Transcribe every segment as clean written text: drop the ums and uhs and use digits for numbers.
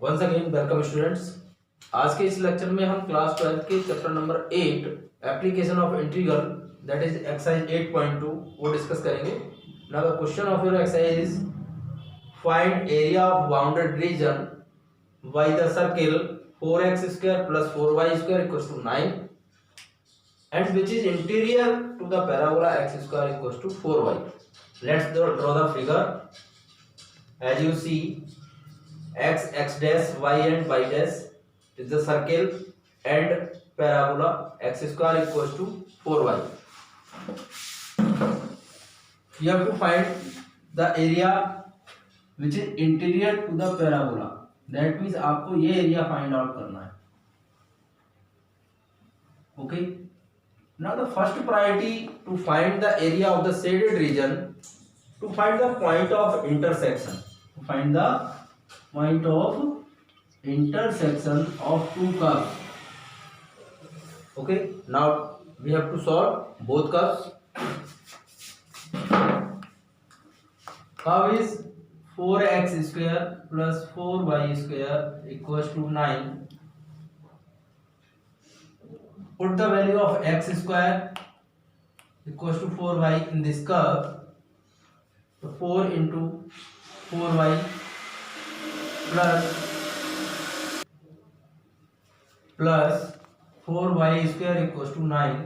Once again welcome students. आज के इस लेक्चर में हम क्लास 12 के chapter number 8 application of integral that is exercise 8.2 वो डिस्कस करेंगे। Now the question of your exercise is find area of bounded reason by the circle 4x² + 4y² = 9 and which is interior to the parabola x² = 4y. Let's draw the figure. As you see, x dash, y and y dash is the circle and parabola x² = 4y. You have to find the area which is interior to the parabola. That means आपको ये area find out करना है. Okay. Now the first priority to find the area of the shaded region, to find the point of intersection. To find the point of intersection of two curves. Okay, now we have to solve both curves. Curve is 4x² + 4y² = 9. Put the value of x² = 4y in this curve. So 4 into 4y plus 4y² = 9.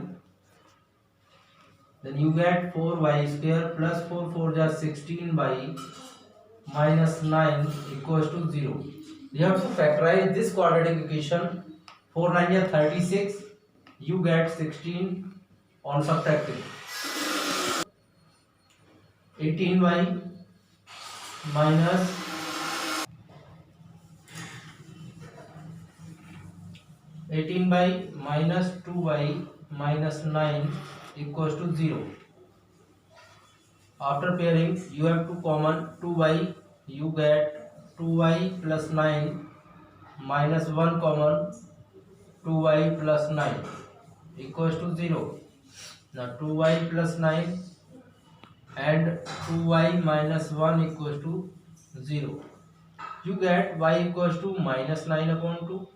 Then you get 4y² plus 4 4 are 16y minus 9 = 0. You have to factorize this quadratic equation. 4 9 are 36. You get 16 on subtracting. 18y minus 18y minus 2y minus 9 = 0. After pairing, you have to common 2y. You get 2y plus 9 minus 1 common 2y plus 9 = 0. Now 2y plus 9 and 2y minus 1 = 0. You get y = minus 9/2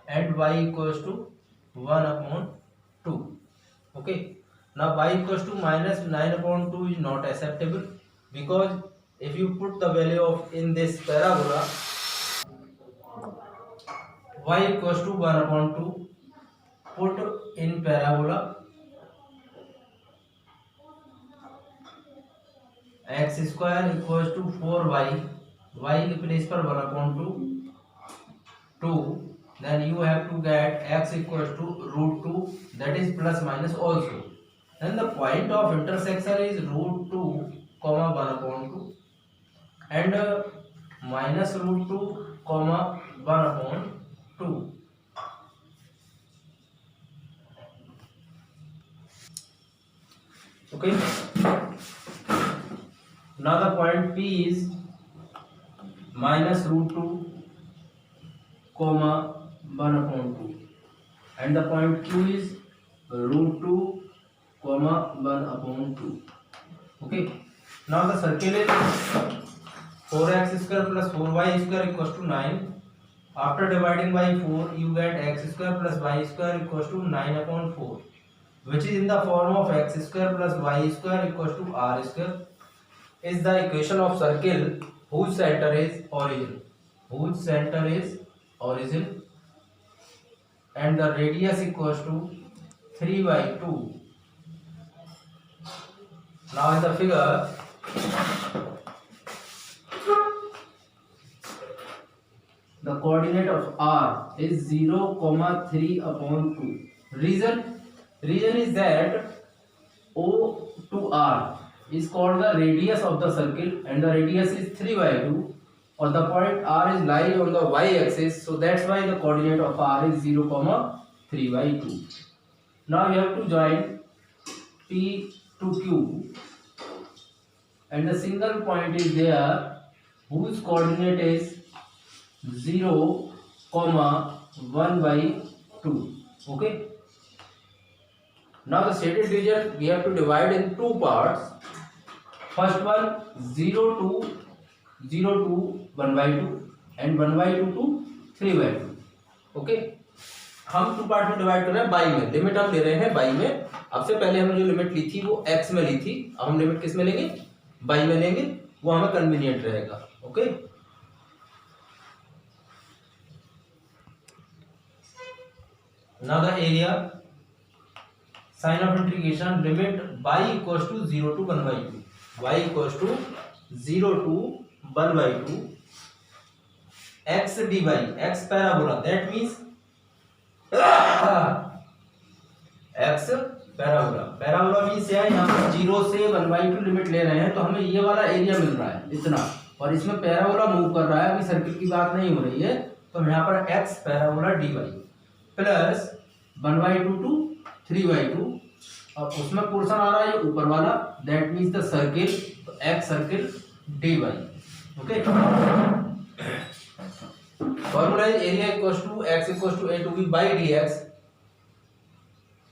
and y = 1/2. Okay. Now y = minus 9/2 is not acceptable, because if you put the value of in this parabola, y = 1/2, put in parabola x² = 4y, y के place पर 1/2 2. Then you have to get x = √2, that is plus minus also. Then the point of intersection is √2, 1/2 and minus √2, 1/2. Okay. Now the point P is minus √2, 1/2 and the point Q is √2, 1/2. Okay. Now the circle is 4x² plus 4y² = 9. After dividing by 4, you get x² plus y² = 9/4, which is in the form of x² plus y² = r². Is the equation of circle whose center is origin. Whose center is origin and the radius = 3/2. Now in the figure, the coordinate of r is 0, 3/2. Reason is that O to R is called the radius of the circle and the radius is 3/2, or the point R is lying on the y-axis, so that's why the coordinate of R is 0, 3/2. Now you have to join P to Q, and the single point is there whose coordinate is 0, 1/2. Okay. Now the shaded region we have to divide in two parts. First one 0 to 1/2, and 1/2 to 3/2। Okay, हम two part में divide कर रहे हैं by में, limit हम ले रहे हैं बाई में। अब से पहले हमने जो लिमिट ली थी वो एक्स में ली थी, अब हम लिमिट किस में लेंगे, बाई में लेंगे, वो हमें कन्वीनियंट रहेगा। Okay, now the area sign of integration limit y equals to 0 to 1/2, y equals to 0 to 1/2 x dy, x parabola, that means x parabola, parabola means यहाँ पर 0 से 1/2 लिमिट ले रहे हैं तो हमें ये वाला एरिया मिल रहा है इतना, और इसमें पैराबोला मूव कर रहा है, अभी सर्किल की बात नहीं हो रही है, तो हम यहाँ पर x parabola dy plus 1/2 to 3/2, और उसमें पोर्शन आ रहा है ऊपर वाला, दैट मींस द सर्किल, तो x circle dy। Okay, formula is area equals to x equals to a to b by dx।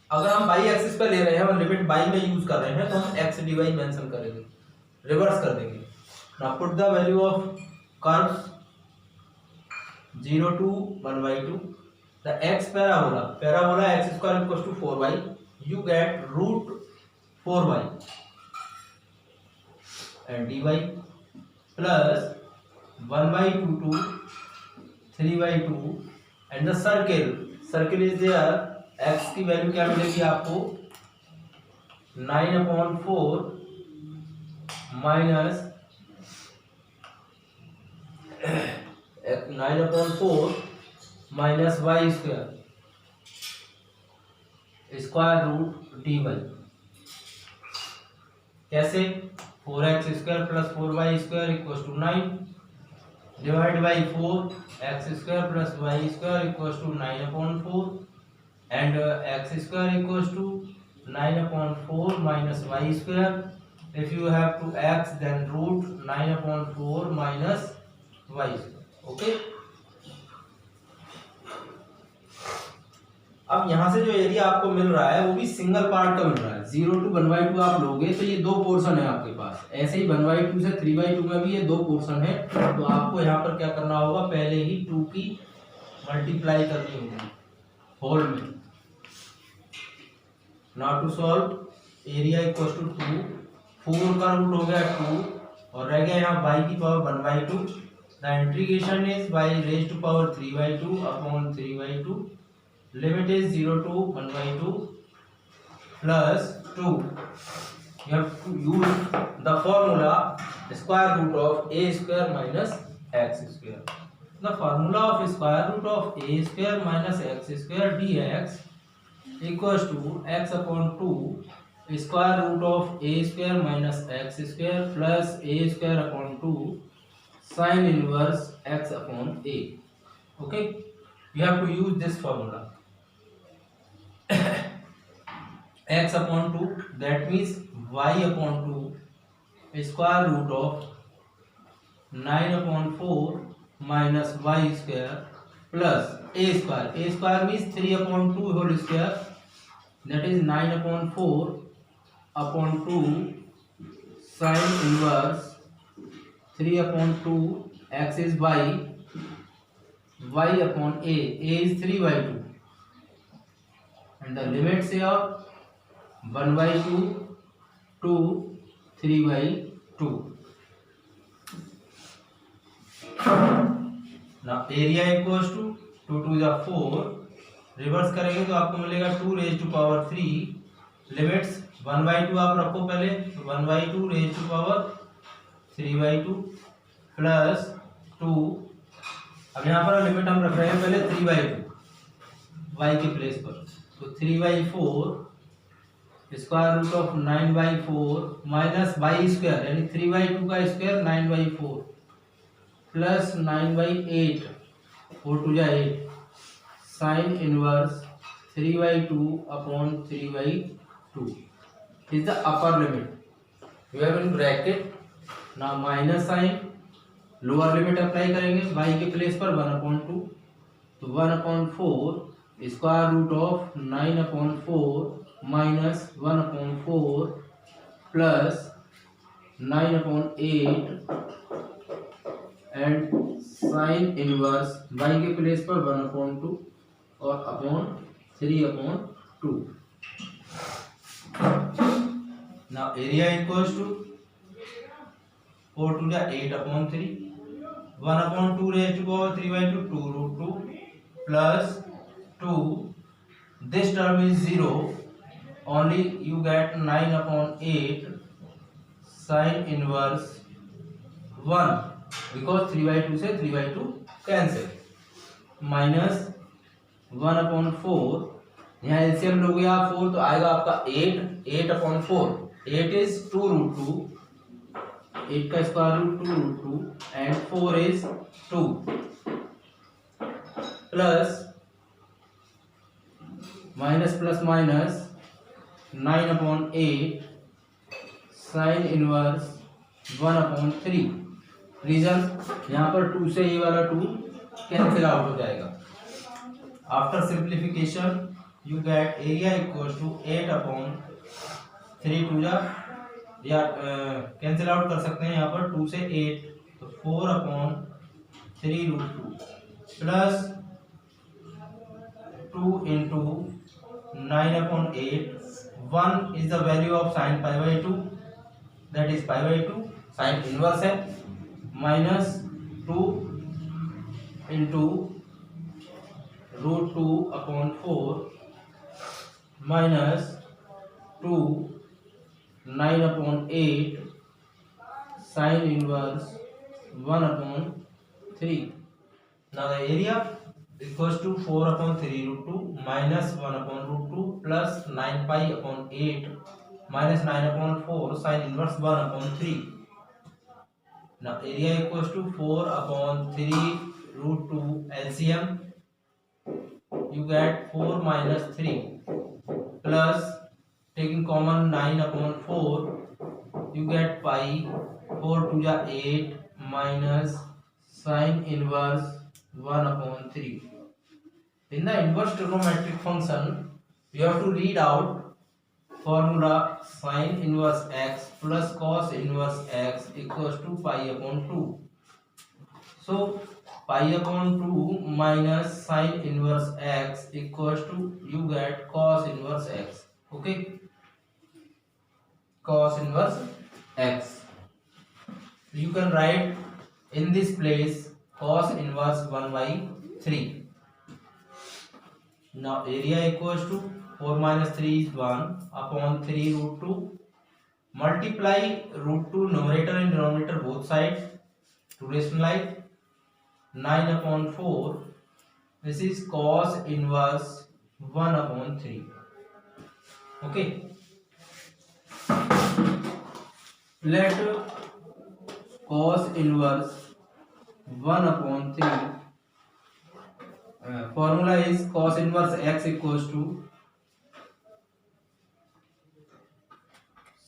अगर हम बाई एक्सिस पे ले रहे हैं और लिमिट बाई में यूज कर रहे हैं तो हम x dy मेंशन करेंगे, रिवर्स कर देंगे। Now put the value of curves 0 to 1/2, the x parabola, parabola x square equals to 4y, you get root 4y and dy plus 1/2 to 3/2 and the circle is there, x की value क्या मिलेगी आपको 9/4 minus 9/4 minus y square square root dy। कैसे, 4x square plus 4y square equals to 9 divide by 4x square plus y square equals to 9/4 and x square equals to 9/4 minus y square, if you have to x then root 9/4 minus y square. Okay, अब यहाँ से जो area आपको मिल रहा है वो भी single part का मिल रहा है, 0 टू 1/2 आप लोगे तो ये दो पोर्शन है आपके पास, ऐसे ही 1/2 से 3/2 में भी ये दो पोर्शन है, तो आपको यहाँ पर क्या करना होगा, पहले ही 2 की मल्टीप्लाई करनी होगी होल में। Now to solve area equals to 2, 4 का रूट हो गया 2 और रह गया यहाँ y की power 1/2, the integration is y raise to power 3/2 upon 3/2, limit is 0 to 1/2 plus 2, you have to use the formula square root of a square minus x square, the formula of square root of a square minus x square dx equals to x upon 2 square root of a square minus x square plus a square upon 2 sin inverse x upon a। okay, you have to use this formula x upon 2, that means y upon 2 square root of 9/4 minus y square plus a square means 3/2 whole square, that is 9/4 upon 2 sin inverse 3/2 x is y upon a is 3/2 and the limits here 1/2 to 3/2। now area equals to 2 to the 4, reverse करेंगे तो आपको मिलेगा 2 raise to power 3, limits 1/2 आप रखो पहले, तो 1/2 raise to power 3/2 plus 2, अब यहाँ पर लिमिट हम रख रहे हैं पहले 3/2 y के प्लेस पर, तो 3/4 square root of 9/4 minus y square यानी 3/2 का स्क्वायर 9/4 प्लस 9/8 4 टू जा 8 sine inverse 3/2 upon 3/2 is the upper limit, you have in bracket. Now minus sine, lower limit apply करेंगे y के प्लेस पर 1/2, तो 1/4 square root of 9/4 minus 1/4 plus 9/8 and sine inverse y के place पर 1/2 और upon 3/2। Now area equals to 4 to 8/3, 1/2 raised to power 3/2, 2√2 plus 2. This term is 0. Only you get 9/8 sin inverse 1 because 3/2 से 3/2 cancel, minus 1/4। यहाँ LCM लोगे आप 4 तो आएगा आपका 8, 8/4, 8 is 2√2, 8 का square root 2√2 and 4 is 2 plus minus plus minus 9/8 sine inverse 1/3। Region यहाँ पर 2 से ये वाला 2 कैंसिल आउट हो जाएगा। After simplification you get area equals to 8/3 to या कैंसिल आउट कर सकते हैं यहाँ पर 2 से 8 तो 4/3√2 plus 2 into 9/8। 1 is the value of sin pi/2, that is pi/2 sin inverse है, minus 2 into √2/4 minus 2 9/8 sin inverse 1/3। Now the area equals to 4/3√2 minus 1/√2 plus 9pi/8 minus 9/4 sin inverse 1/3। Now area equals to 4/3√2 LCM, you get 4 minus 3 plus taking common 9/4 you get pi, 4 to 8 minus sin inverse 1/3। In the inverse trigonometric function you have to read out formula sin inverse x plus cos inverse x equals to pi/2। So pi/2 minus sin inverse x equals to you get cos inverse x। Okay, cos inverse x, you can write in this place cos inverse 1/3। Now area equals to 4 minus 3 is 1/3√2, multiply √2 numerator and denominator both sides to rationalize 9/4, this is cos inverse 1/3। Okay, let cos inverse 1/3 formula is cos inverse x equals to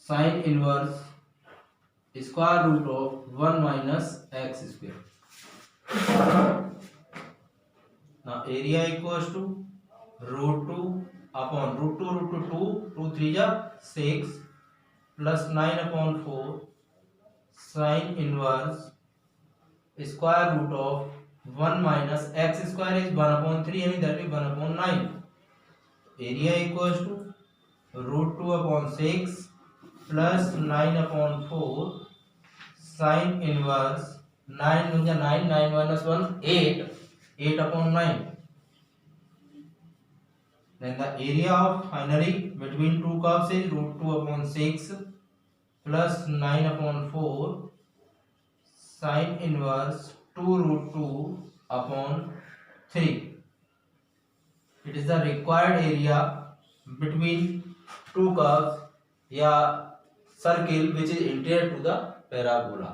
sin inverse square root of 1 minus x square। Now area equals to √2/√2, 2 3 6 plus 9/4 sin inverse square root of 1 minus x square is 1/3 यानी that is 1/9। area equals to √2/6 plus 9/4 sin inverse 9 9 9 minus 1 8 8/9। Then the area of finally between two curves is √2/6 plus 9/4 sin inverse 2√2/3। It is the required area between two curves या circle which is interior to the parabola।